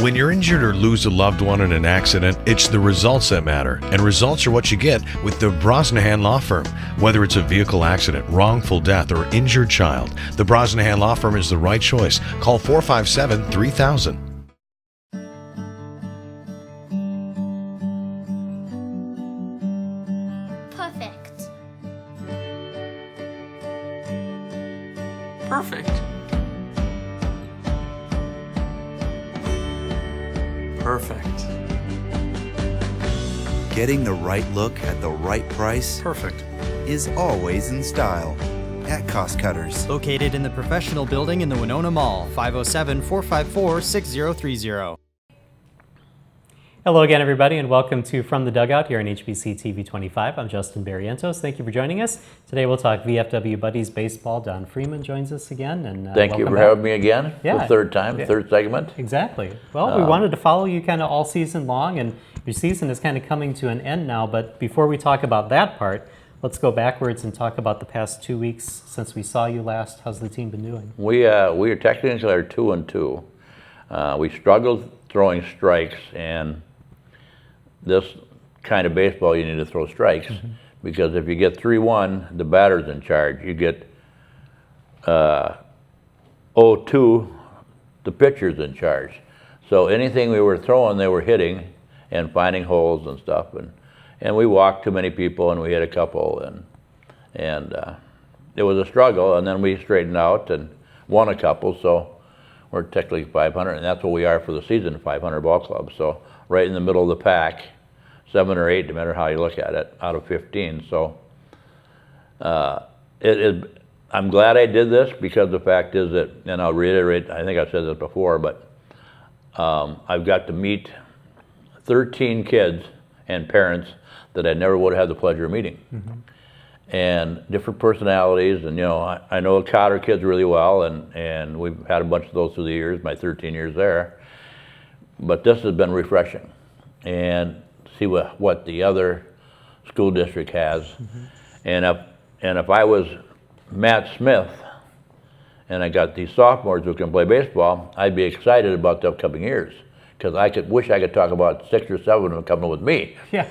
When you're injured or lose a loved one in an accident, it's the results that matter. And results are what you get with the Brosnahan Law Firm. Whether it's a vehicle accident, wrongful death, or injured child, the Brosnahan Law Firm is the right choice. Call 457-3000. Perfect. Perfect. Perfect. Getting the right look at the right price Perfect. is always in style at Cost Cutters. Located in the professional building in the Winona Mall, 507-454-6030. Hello again, everybody, and welcome to From the Dugout here on HBC TV 25. I'm Justin Barrientos. Thank you for joining us. Today we'll talk VFW Buddies Baseball. Don Freeman joins us again. And Thank you for having me again. Yeah. The third time, third segment. Exactly. Well, we wanted to follow you kind of all season long, and your season is kind of coming to an end now. But before we talk about that part, let's go backwards and talk about the past 2 weeks since we saw you last. How's the team been doing? We are technically 2-2. We struggled throwing strikes, and this kind of baseball you need to throw strikes, because if you get 3-1, the batter's in charge. You get 0-2, the pitcher's in charge. So anything we were throwing, they were hitting and finding holes and stuff. And we walked too many people, and we hit a couple, and it was a struggle. And then we straightened out and won a couple, so we're technically 500, and that's what we are for the season, 500 ball club. So right in the middle of the pack, 7 or 8, no matter how you look at it, out of 15. So I'm glad I did this, because the fact is that, and I'll reiterate, I think I've said this before, but I've got to meet 13 kids and parents that I never would have had the pleasure of meeting. And different personalities, and I know the Cotter kids really well, and we've had a bunch of those through the years, my 13 years there. But this has been refreshing, and see what the other school district has. And if I was Matt Smith and I got these sophomores who can play baseball, I'd be excited about the upcoming years, because wish I could talk about 6 or 7 of them coming with me. Yeah.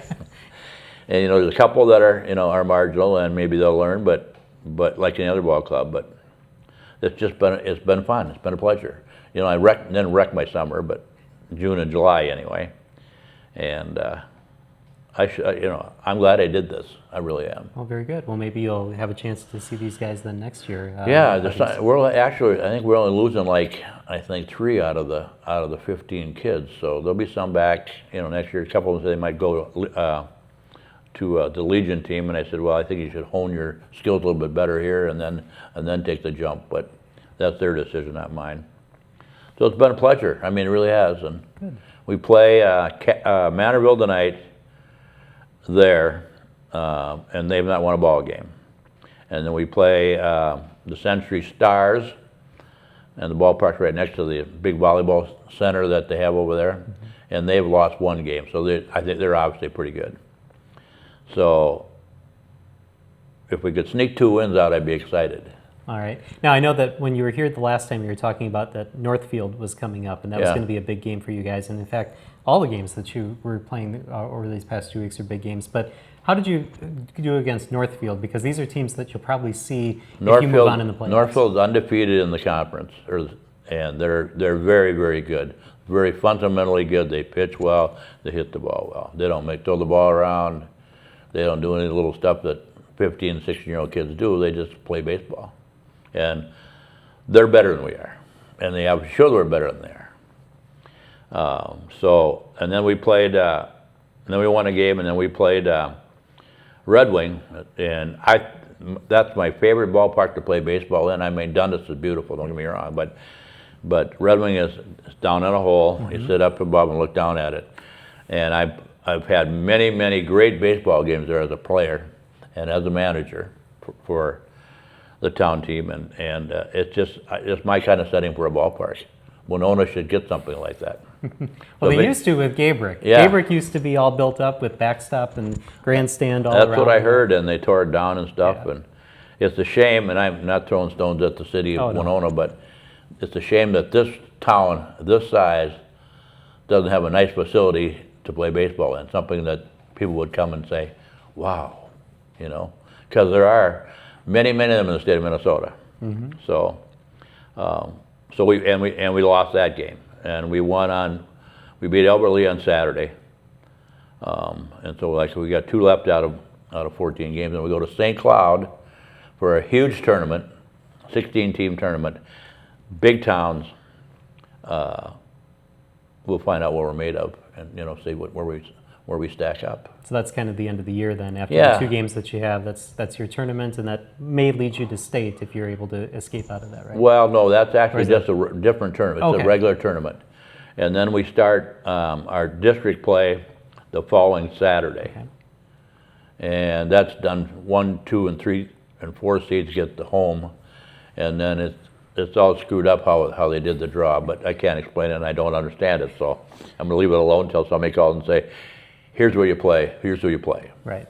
And there's a couple that are marginal, and maybe they'll learn, but like any other ball club. But it's been fun. It's been a pleasure. I didn't wreck my summer, but June and July anyway. And I'm glad I did this. I really am. Well, very good. Well, maybe you'll have a chance to see these guys then next year. Yeah, I think we're only losing 3 out of the 15 kids. So there'll be some back, next year. A couple of them say they might go to the Legion team, and I said, well, I think you should hone your skills a little bit better here, and then take the jump. But that's their decision, not mine. So it's been a pleasure. I mean, it really has. And good. We play Manorville tonight there, and they've not won a ball game. And then we play the Century Stars, and the ballpark's right next to the big volleyball center that they have over there, and they've lost 1 game. So I think they're obviously pretty good. So if we could sneak 2 wins out, I'd be excited. All right. Now, I know that when you were here the last time, you were talking about that Northfield was coming up, and that was going to be a big game for you guys. And in fact, all the games that you were playing over these past 2 weeks are big games. But how did you do against Northfield? Because these are teams that you'll probably see if you move on in the playoffs. Northfield's undefeated in the conference, and they're very, very good. Very fundamentally good. They pitch well. They hit the ball well. They don't throw the ball around. They don't do any little stuff that 15, 16-year-old kids do. They just play baseball. And they're better than we are. And they have shown we're better than they are. And then we played, and then we won a game, and then we played Red Wing. And that's my favorite ballpark to play baseball in. I mean, Dundas is beautiful, don't get me wrong. But Red Wing is down in a hole. You sit up above and look down at it. And I've had many, many great baseball games there as a player and as a manager for the town team, and it's my kind of setting for a ballpark. Winona should get something like that. Well, they used to with Gabrick. Yeah. Gabrick used to be all built up with backstop and grandstand all around. That's what I heard, and they tore it down and stuff. Yeah. And it's a shame, and I'm not throwing stones at the city of Winona, but it's a shame that this town, this size, doesn't have a nice facility to play baseball in, something that people would come and say, wow, you know, because there are many of them in the state of Minnesota. So, we lost that game, and we beat Elberly on Saturday, and so we got 2 left out of 14 games, and we go to St. Cloud for a huge tournament, 16-team tournament, big towns. We'll find out what we're made of, and see where we stack up. So that's kind of the end of the year then. After Yeah. the 2 games that you have, that's your tournament, and that may lead you to state if you're able to escape out of that, right? Well, no, that's actually just a different tournament. It's Okay. a regular tournament, and then we start our district play the following Saturday, and that's done 1, 2, and 3, and 4 seeds get the home, and then it's all screwed up how they did the draw, but I can't explain it and I don't understand it, so I'm going to leave it alone until somebody calls and say, here's where you play, here's who you play. Right.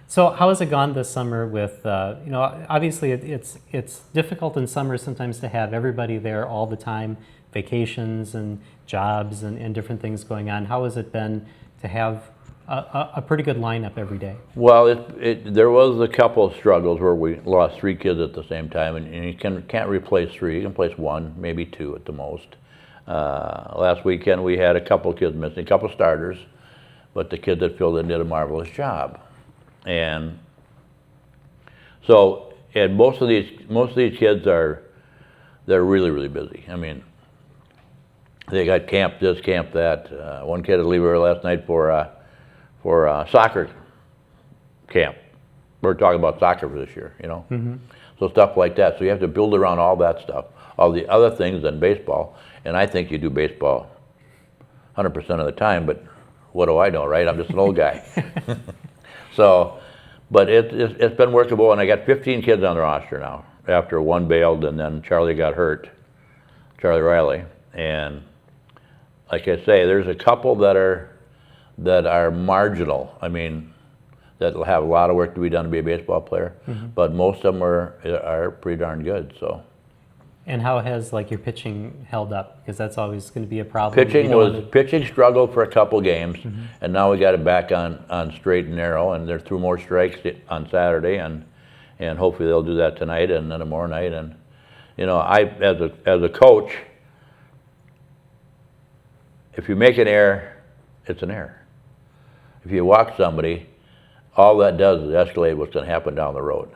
So how has it gone this summer with, obviously it's difficult in summer sometimes to have everybody there all the time, vacations and jobs and different things going on. How has it been to have a pretty good lineup every day? Well, there was a couple of struggles where we lost 3 kids at the same time, and you can't replace 3. You can replace 1, maybe 2 at the most. Last weekend we had a couple kids missing, a couple starters, but the kid that filled in did a marvelous job. And so, and most of these kids they're really, really busy. I mean, they got camp this, camp that. One kid had to leave early last night for soccer camp. We're talking about soccer for this year, So stuff like that. So you have to build around all that stuff, all the other things than baseball. And I think you do baseball 100% of the time, but what do I know, right? I'm just an old guy. So, but it's been workable, and I got 15 kids on the roster now after 1 bailed and then Charlie got hurt, Charlie Riley. And like I say, there's a couple that are marginal. I mean, that will have a lot of work to be done to be a baseball player, but most of them are pretty darn good. So. And how has your pitching held up? Because that's always going to be a problem. Pitching struggled for a couple games, and now we got it back on straight and narrow, and they're through more strikes on Saturday, and hopefully they'll do that tonight and then tomorrow night. And I as a coach, if you make an error, it's an error. If you walk somebody, all that does is escalate what's going to happen down the road,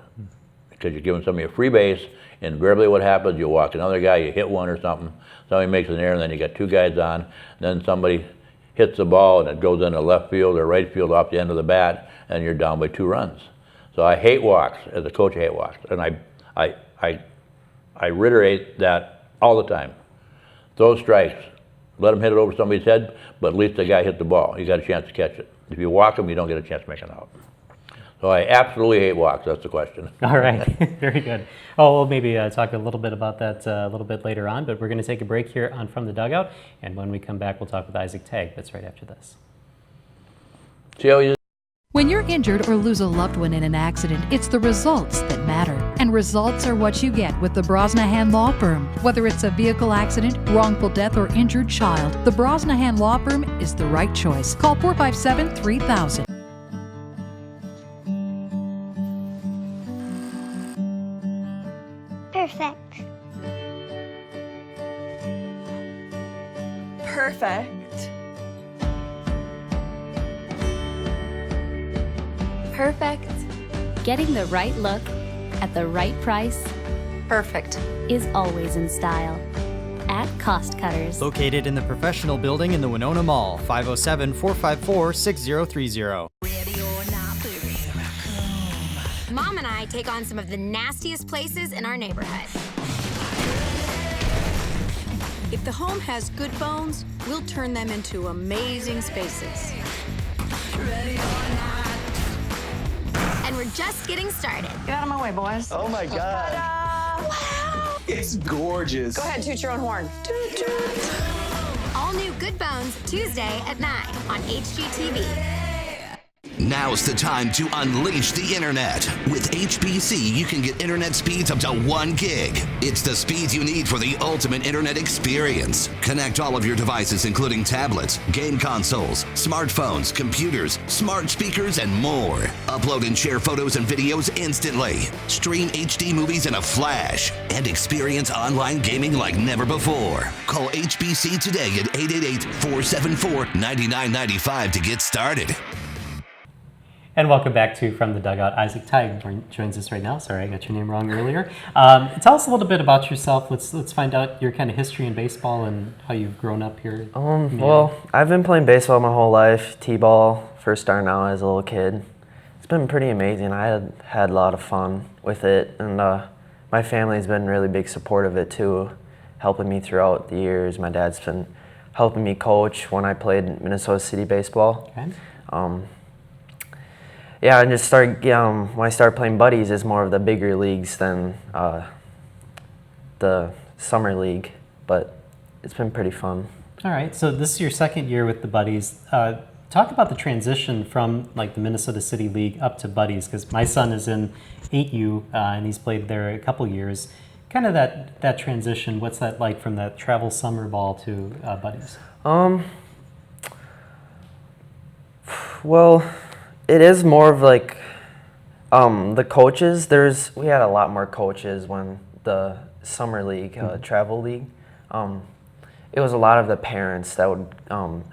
because you're giving somebody a free base. Invariably what happens, you walk another guy, you hit one or something, somebody makes an error, and then you got 2 guys on, and then somebody hits the ball and it goes into left field or right field off the end of the bat, and you're down by 2 runs. So I hate walks. As a coach, I hate walks. And I reiterate that all the time. Throw strikes. Let them hit it over somebody's head, but at least the guy hit the ball. You got a chance to catch it. If you walk them, you don't get a chance to make it out. So I absolutely hate walks. That's the question. All right, very good. Oh, we'll maybe talk a little bit about that a little bit later on, but we're going to take a break here on From the Dugout, and when we come back, we'll talk with Isaac Tagg. That's right after this. See how you. When you're injured or lose a loved one in an accident, it's the results that matter. And results are what you get with the Brosnahan Law Firm. Whether it's a vehicle accident, wrongful death, or injured child, the Brosnahan Law Firm is the right choice. Call 457-3000. Perfect. Perfect. Perfect. Getting the right look at the right price Perfect. is always in style. At Cost Cutters. Located in the professional building in the Winona Mall, 507-454-6030. Mom and I take on some of the nastiest places in our neighborhood. If the home has good bones, we'll turn them into amazing spaces. And we're just getting started. Get out of my way, boys. Oh my God. Wow. It's gorgeous. Go ahead, toot your own horn. Toot, toot. All new Good Bones, Tuesday at 9 on HGTV. Now's the time to unleash the internet. With HBC, you can get internet speeds up to 1 gig. It's the speeds you need for the ultimate internet experience. Connect all of your devices, including tablets, game consoles, smartphones, computers, smart speakers, and more. Upload and share photos and videos instantly. Stream HD movies in a flash. And experience online gaming like never before. Call HBC today at 888-474-9995 to get started. And welcome back to From the Dugout. Isaac Teig joins us right now. Sorry, I got your name wrong earlier. Tell us a little bit about yourself. Let's find out your kind of history in baseball and how you've grown up here. Well, I've been playing baseball my whole life. T-ball, first starting out as a little kid. It's been pretty amazing. I had a lot of fun with it, and my family's been really big support of it too, helping me throughout the years. My dad's been helping me coach when I played Minnesota City baseball. Okay. Yeah, and just when I started playing buddies, it's more of the bigger leagues than the summer league, but it's been pretty fun. All right, so this is your second year with the buddies. Talk about the transition from like the Minnesota City League up to buddies, because my son is in 8U and he's played there a couple years. Kind of that transition, what's that like from that travel summer ball to buddies? Well, it is more of like the coaches. We had a lot more coaches when the summer league, travel league. It was a lot of the parents that would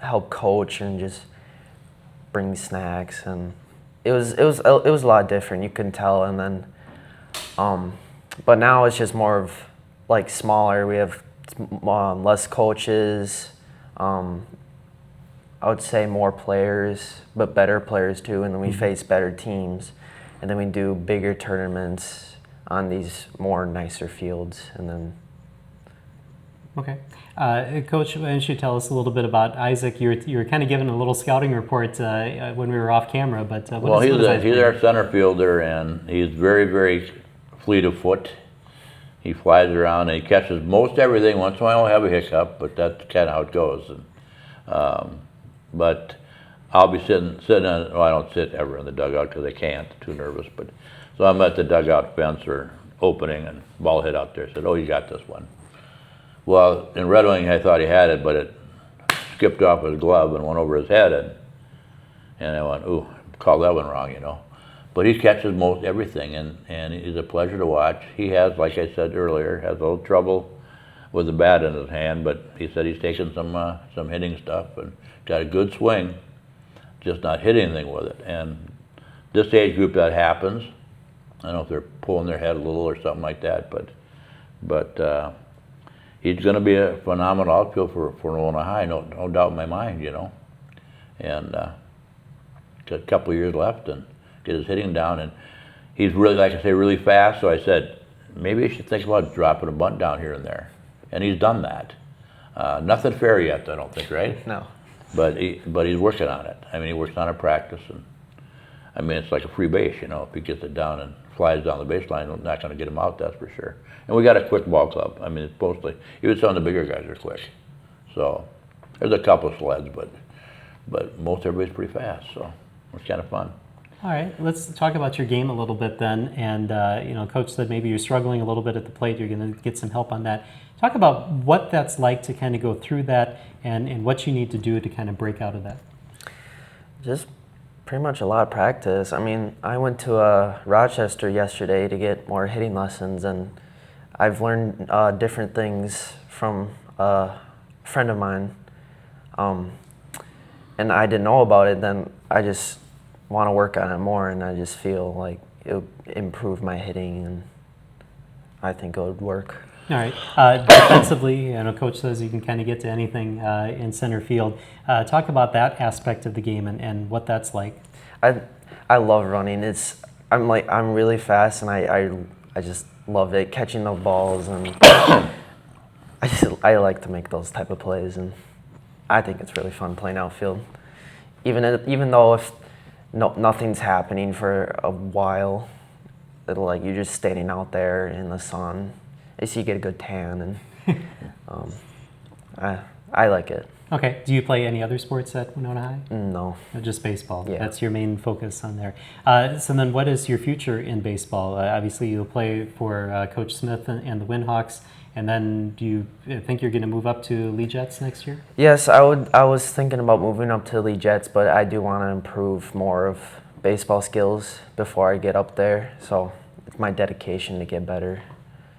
help coach and just bring snacks, and it was a lot different. You can tell, and then, but now it's just more of like smaller. We have less coaches. I would say more players, but better players too, and then we face better teams, and then we do bigger tournaments on these more nicer fields, and then. Okay. Coach, why don't you tell us a little bit about Isaac? You were kind of giving a little scouting report when we were off camera, but he's our center fielder, and he's very, very fleet of foot. He flies around and he catches most everything. Once in a while he'll have a hiccup, but that's kind of how it goes. And, but I'll be sitting on, well, I don't sit ever in the dugout because I can't, too nervous. But so I'm at the dugout fence or opening, and ball hit out there. I said, "Oh, you got this one." Well, in Red Wing, I thought he had it, but it skipped off his glove and went over his head, and I went, "Ooh, called that one wrong," you know. But he catches most everything, and he's a pleasure to watch. He has, like I said earlier, has a little trouble with the bat in his hand, but he said he's taken some hitting stuff and got a good swing, just not hit anything with it. And this age group, that happens. I don't know if they're pulling their head a little or something like that, but he's going to be a phenomenal outfield for Winona High, no doubt in my mind, you know. And got a couple of years left and get his hitting down, and he's really, like I say, really fast. So I said, maybe I should think about dropping a bunt down here and there. And he's done that. Nothing fair yet, I don't think, right? No. But he's working on it. I mean, he works on it practice, and I mean, it's like a free base, you know. If he gets it down and flies down the baseline, we're not going to get him out, that's for sure. And we got a quick ball club. I mean, it's mostly, even some of the bigger guys are quick. So there's a couple of sleds, but most everybody's pretty fast, so it's kind of fun. All right, let's talk about your game a little bit then. And you know, Coach said maybe you're struggling a little bit at the plate. You're going to get some help on that. Talk about what that's like to kind of go through that, and what you need to do to kind of break out of that. Just pretty much a lot of practice. I mean, I went to Rochester yesterday to get more hitting lessons, and I've learned different things from a friend of mine, and I didn't know about it. Then I just want to work on it more, and I just feel like it would improve my hitting, and I think it would work. All right. Defensively, you know, Coach says you can kind of get to anything in center field. Talk about that aspect of the game and what that's like. I love running. I'm really fast, and I just love it, catching the balls, and I like to make those type of plays, and I think it's really fun playing outfield. Even though if nothing's happening for a while, like you're just standing out there in the sun. You get a good tan, and I like it. Okay. Do you play any other sports at Winona High? No. No, just baseball. Yeah. That's your main focus on there. So then what is your future in baseball? Obviously, you'll play for Coach Smith and the Windhawks. And then do you think you're going to move up to Lee Jets next year? Yes, I was thinking about moving up to Lee Jets, but I do want to improve more of baseball skills before I get up there. So it's my dedication to get better.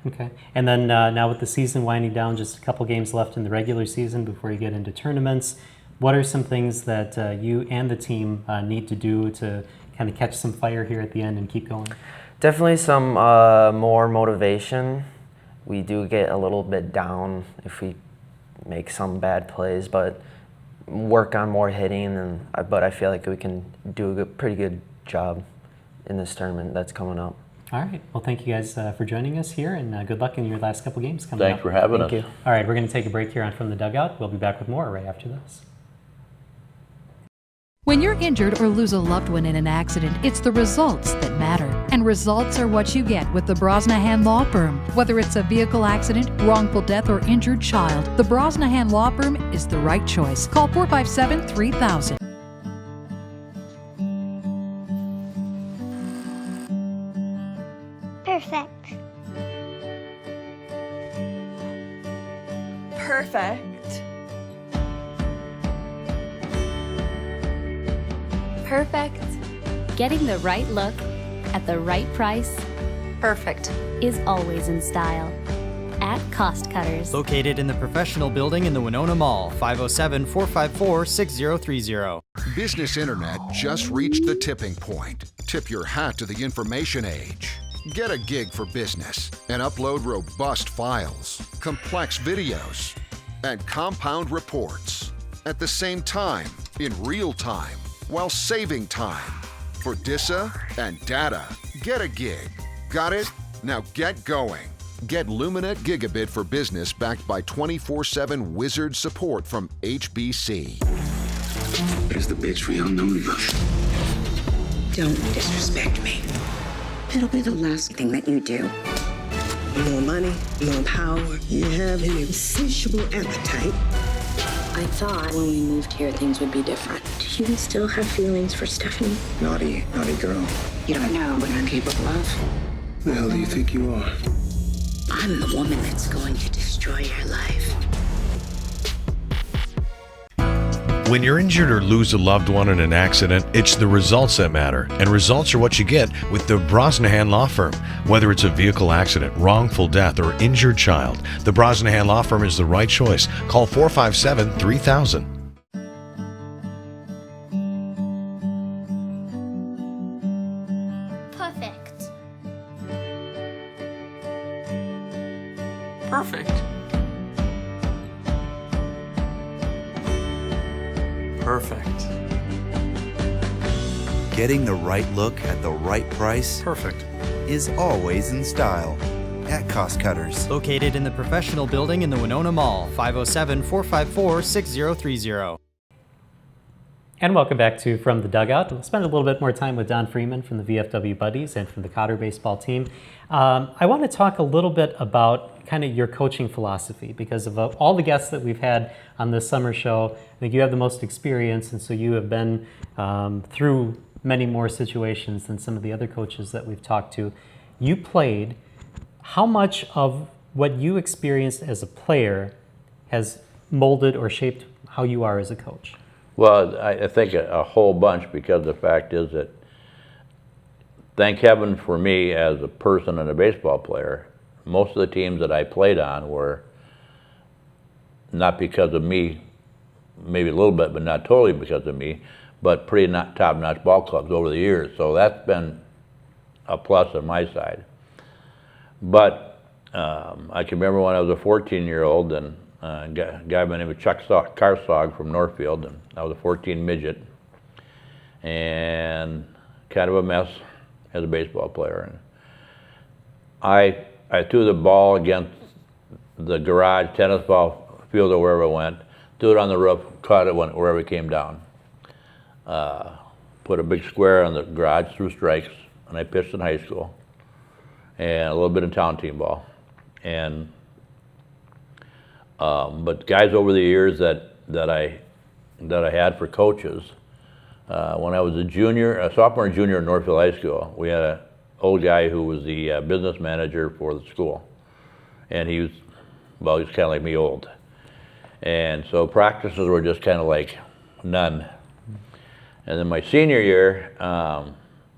Okay. And then now with the season winding down, just a couple games left in the regular season before you get into tournaments, what are some things that you and the team need to do to kind of catch some fire here at the end and keep going? Definitely some more motivation. We do get a little bit down if we make some bad plays, but work on more hitting, but I feel like we can do a pretty good job in this tournament that's coming up. All right. Well, thank you guys for joining us here, and good luck in your last couple games coming up. Thanks for having us. Thank you. All right, we're going to take a break here on From the Dugout. We'll be back with more right after this. When you're injured or lose a loved one in an accident, it's the results that matter. And results are what you get with the Brosnahan Law Firm. Whether it's a vehicle accident, wrongful death, or injured child, the Brosnahan Law Firm is the right choice. Call 457-3000. Perfect. Perfect. Perfect. Getting the right look at the right price. Perfect. Is always in style. At Cost Cutters. Located in the professional building in the Winona Mall, 507-454-6030. Business Internet just reached the tipping point. Tip your hat to the information age. Get a gig for business and upload robust files, complex videos, and compound reports at the same time, in real time, while saving time. For DISA and data, get a gig. Got it? Now get going. Get Luminet Gigabit for Business backed by 24/7 wizard support from HBC. There's the bitch we all know about. Don't disrespect me. It'll be the last thing that you do. More money, more power. You have an insatiable appetite. I thought when we moved here, things would be different. Do you still have feelings for Stephanie? Naughty girl. You don't know what I'm capable of. Who the hell do you think you are? I'm the woman that's going to destroy your life. When you're injured or lose a loved one in an accident, it's the results that matter. And results are what you get with the Brosnahan Law Firm. Whether it's a vehicle accident, wrongful death, or injured child, the Brosnahan Law Firm is the right choice. Call 457-3000. Perfect. Perfect. Perfect. Getting the right look at the right price Perfect. is always in style at Cost Cutters. Located in the professional building in the Winona Mall, 507-454-6030. And welcome back to From the Dugout. We'll spend a little bit more time with Don Freeman from the VFW Buddies and from the Cotter baseball team. I want to talk a little bit about kind of your coaching philosophy, because of all the guests that we've had on this summer show, I think you have the most experience, and so you have been through many more situations than some of the other coaches that we've talked to. You played. How much of what you experienced as a player has molded or shaped how you are as a coach? Well, I think a whole bunch, because the fact is that, thank heaven for me as a person and a baseball player, most of the teams that I played on were not because of me, maybe a little bit, but not totally because of me, but pretty top-notch ball clubs over the years. So that's been a plus on my side. But I can remember when I was a 14-year-old, and a guy by the name of Chuck Carsog from Northfield, and I was a 14 midget, and kind of a mess as a baseball player. And I threw the ball against the garage tennis ball field or wherever it went, threw it on the roof, caught it wherever it came down. Put a big square on the garage, threw strikes, and I pitched in high school, and a little bit of town team ball. And but guys over the years that that I had for coaches. When I was a sophomore and junior at Northfield High School, we had an old guy who was the business manager for the school. And he was kind of like me, old. And so practices were just kind of like none. And then my senior year,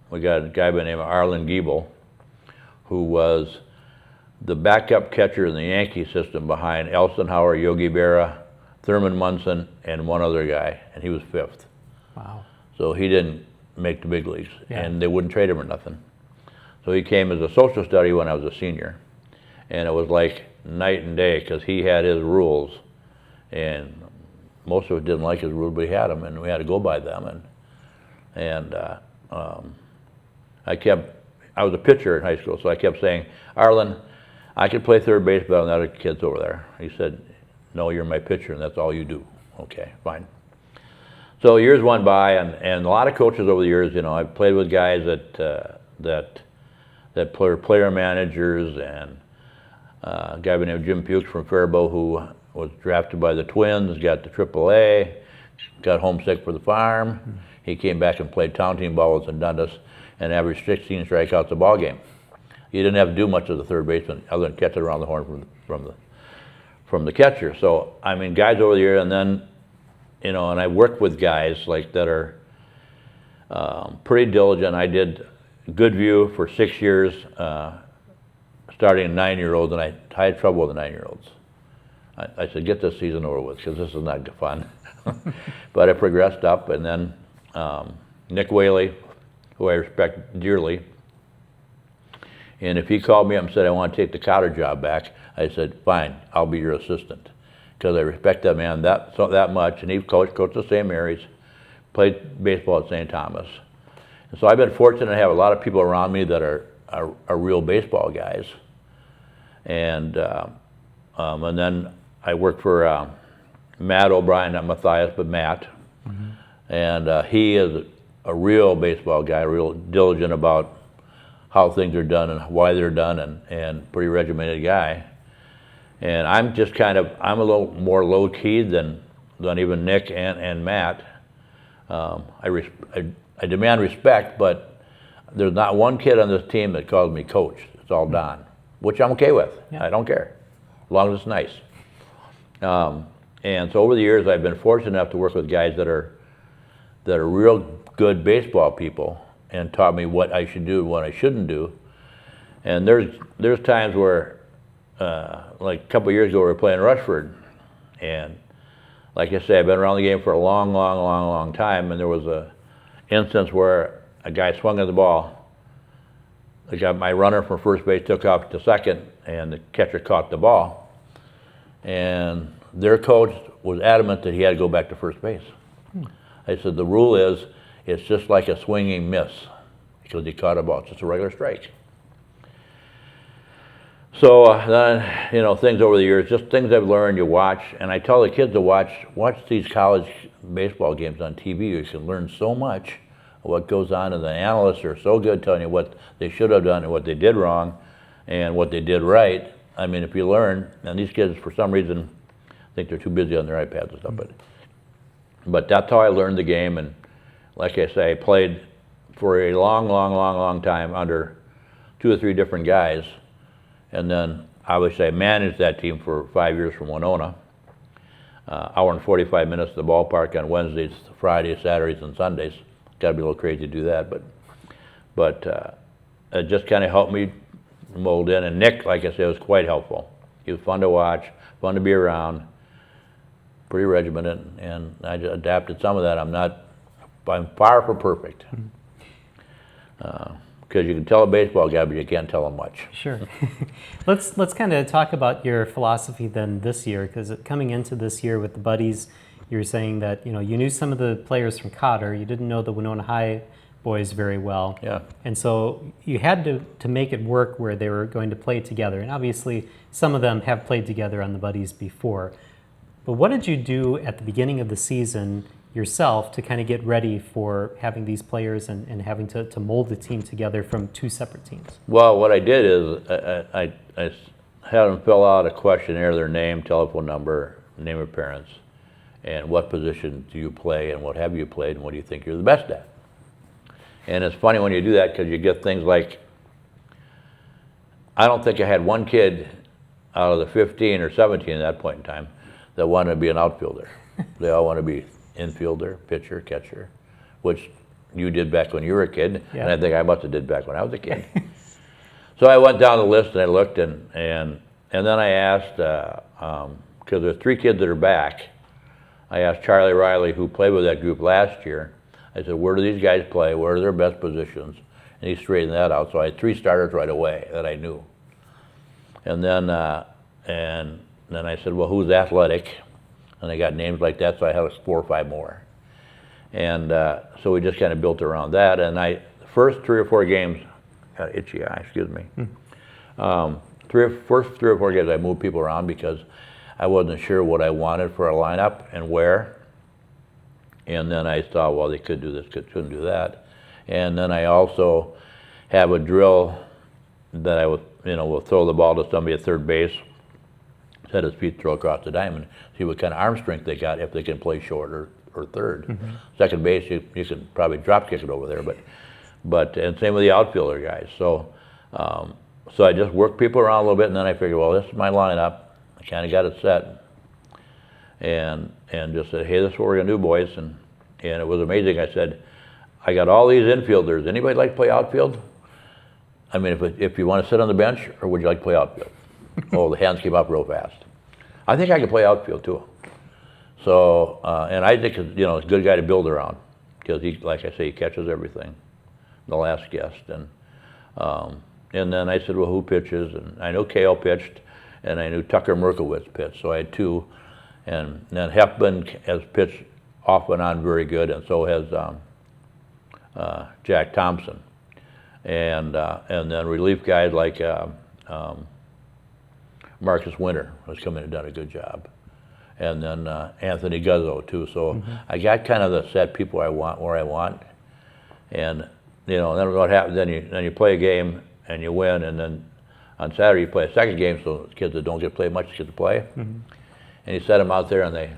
we got a guy by the name of Arlen Giebel, who was the backup catcher in the Yankee system behind Elsenhauer, Yogi Berra, Thurman Munson, and one other guy, and he was 5th. Wow. So he didn't make the big leagues, and they wouldn't trade him or nothing. So he came as a social study when I was a senior, and it was like night and day because he had his rules, and most of us didn't like his rules, but he had them, and we had to go by them. And I was a pitcher in high school, so I kept saying, Arlen, I could play third base better than the other kids over there. He said, no, you're my pitcher, and that's all you do. Okay, fine. So years went by, and a lot of coaches over the years, I've played with guys that were player managers, and a guy by the name of Jim Pukes from Faribault, who was drafted by the Twins, got to AAA, got homesick for the farm. He came back and played town team ball with Dundas and averaged 16 strikeouts a ball game. He didn't have to do much of the third baseman other than catch it around the horn from the catcher. So, I mean, guys over the year, and then, and I worked with guys like that are pretty diligent. I did Goodview for 6 years, starting 9-year-olds, and I had trouble with the 9-year-olds. I said, get this season over with, because this is not fun. But I progressed up, and then Nick Whaley, who I respect dearly, and if he called me up and said, I want to take the Cotter job back, I said, fine, I'll be your assistant. Because I respect that man that much, and he coached at St. Mary's, played baseball at St. Thomas. And so I've been fortunate to have a lot of people around me that are real baseball guys. And then I worked for Matt O'Brien, not Matthias, but Matt. Mm-hmm. And he is a real baseball guy, real diligent about how things are done and why they're done, and pretty regimented guy. And I'm just I'm a little more low-key than even Nick and Matt. I demand respect, but there's not one kid on this team that calls me coach. It's all Don, which I'm okay with. Yeah. I don't care, as long as it's nice. And so over the years, I've been fortunate enough to work with guys that are real good baseball people and taught me what I should do and what I shouldn't do. And there's times where, like a couple of years ago, we were playing Rushford, and like I say, I've been around the game for a long time, and there was a instance where a guy swung at the ball. My runner from first base took off to second, and the catcher caught the ball. And their coach was adamant that he had to go back to first base. I said, the rule is, it's just like a swinging miss, because he caught a ball. It's just a regular strike. So then, things over the years, just things I've learned, you watch, and I tell the kids to watch these college baseball games on TV. You can learn so much of what goes on, and the analysts are so good telling you what they should have done and what they did wrong and what they did right. I mean, if you learn, and these kids, for some reason, think they're too busy on their iPads and stuff, but that's how I learned the game. And like I say, I played for a long time under 2 or 3 different guys. And then obviously I managed that team for 5 years from Winona. Hour and 45 minutes to the ballpark on Wednesdays, Fridays, Saturdays, and Sundays. Got to be a little crazy to do that, but it just kind of helped me mold in. And Nick, like I said, was quite helpful. He was fun to watch, fun to be around, pretty regimented, and I just adapted some of that. I'm far from perfect. Because you can tell a baseball guy, but you can't tell him much. Sure. Let's kind of talk about your philosophy then this year, because coming into this year with the buddies, you were saying that you knew some of the players from Cotter, you didn't know the Winona High boys very well. Yeah. And so you had to make it work where they were going to play together. And obviously some of them have played together on the buddies before. But what did you do at the beginning of the season yourself to kind of get ready for having these players and having to mold the team together from 2 separate teams? Well, what I did is I had them fill out a questionnaire, their name, telephone number, name of parents, and what position do you play, and what have you played, and what do you think you're the best at. And it's funny when you do that because you get things like, I don't think I had one kid out of the 15 or 17 at that point in time that wanted to be an outfielder. They all want to be infielder, pitcher, catcher, which you did back when you were a kid, and I think I must have did back when I was a kid. So I went down the list and I looked, and then I asked, because there's 3 kids that are back, I asked Charlie Riley, who played with that group last year, I said, where do these guys play? Where are their best positions? And he straightened that out. So I had 3 starters right away that I knew. And then I said, well, who's athletic? And I got names like that, so I had 4 or 5 more. And so we just kind of built around that. And the first 3 or 4 games, got an itchy eye, excuse me. First 3 or 4 games, I moved people around because I wasn't sure what I wanted for a lineup and where. And then I thought, well, they could do this, couldn't do that. And then I also have a drill that I would, will throw the ball to somebody at third base, set his feet, throw across the diamond, see what kind of arm strength they got if they can play short or third. Second base, you can probably drop kick it over there, and same with the outfielder guys. So I just worked people around a little bit, and then I figured, well, this is my lineup. I kind of got it set, and just said, hey, this is what we're gonna do, boys. And it was amazing. I said, I got all these infielders. Anybody like to play outfield? I mean, if you want to sit on the bench, or would you like to play outfield? Oh, the hands came up real fast. I think I could play outfield too. So, and I think he's a good guy to build around because he, like I say, he catches everything. The last guest, and then I said, well, who pitches? And I know Kale pitched, and I knew Tucker Merkowitz pitched. So I had 2, and then Hepburn has pitched off and on very good, and so has Jack Thompson. And then relief guys like Marcus Winter has come in and done a good job. And then Anthony Guzzo too. So I got kind of the set people I want where I want. And then what happens, then you play a game and you win, and then on Saturday you play a second game so kids that don't get played much get to play. And you set them out there and they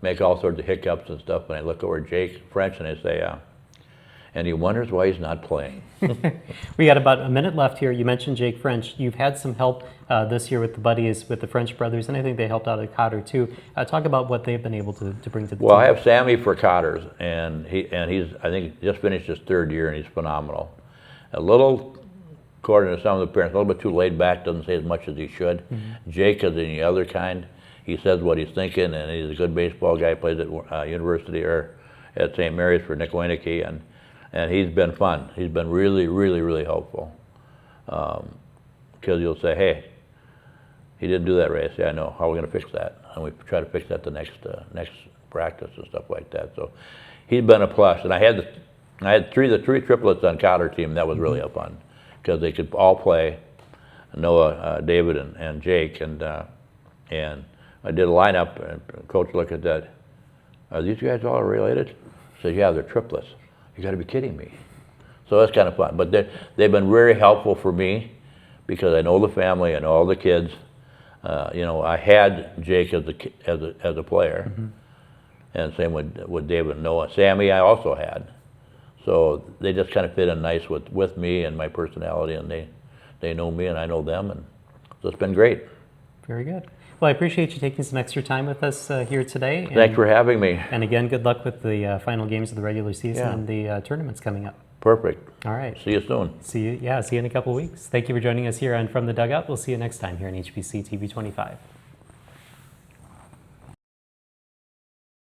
make all sorts of hiccups and stuff, and I look over at Jake French and I say, and he wonders why he's not playing. We got about a minute left here. You mentioned Jake French. You've had some help this year with the buddies, with the French brothers, and I think they helped out at Cotter too. Talk about what they've been able to bring to the team. Well, I have Sammy for Cotters, and he's I think just finished his 3rd year, and he's phenomenal. A little, according to some of the parents, a little bit too laid back, doesn't say as much as he should. Jake is the other kind. He says what he's thinking, and he's a good baseball guy. Plays at university or at St. Mary's for Nick Weineke, and he's been fun. He's been really, really, really helpful. Because you'll say, hey, he didn't do that right. I say, I know. How are we going to fix that? And we try to fix that the next practice and stuff like that. So he's been a plus. And I had the 3 triplets on Cotter team. That was really fun because they could all play. Noah, David, and Jake, and I did a lineup. And Coach looked at that. Are these guys all related? He said, yeah, they're triplets. You got to be kidding me. So that's kind of fun. But they've been very helpful for me because I know the family, I know all the kids. I had Jake as a player, and same with David and Noah. Sammy I also had. So they just kind of fit in nice with me and my personality, and they know me and I know them, and so it's been great. Very good. Well, I appreciate you taking some extra time with us here today. Thanks for having me. And again, good luck with the final games of the regular season and the tournaments coming up. Perfect. All right. See you soon. See you in a couple weeks. Thank you for joining us here on From the Dugout. We'll see you next time here on HBC TV 25.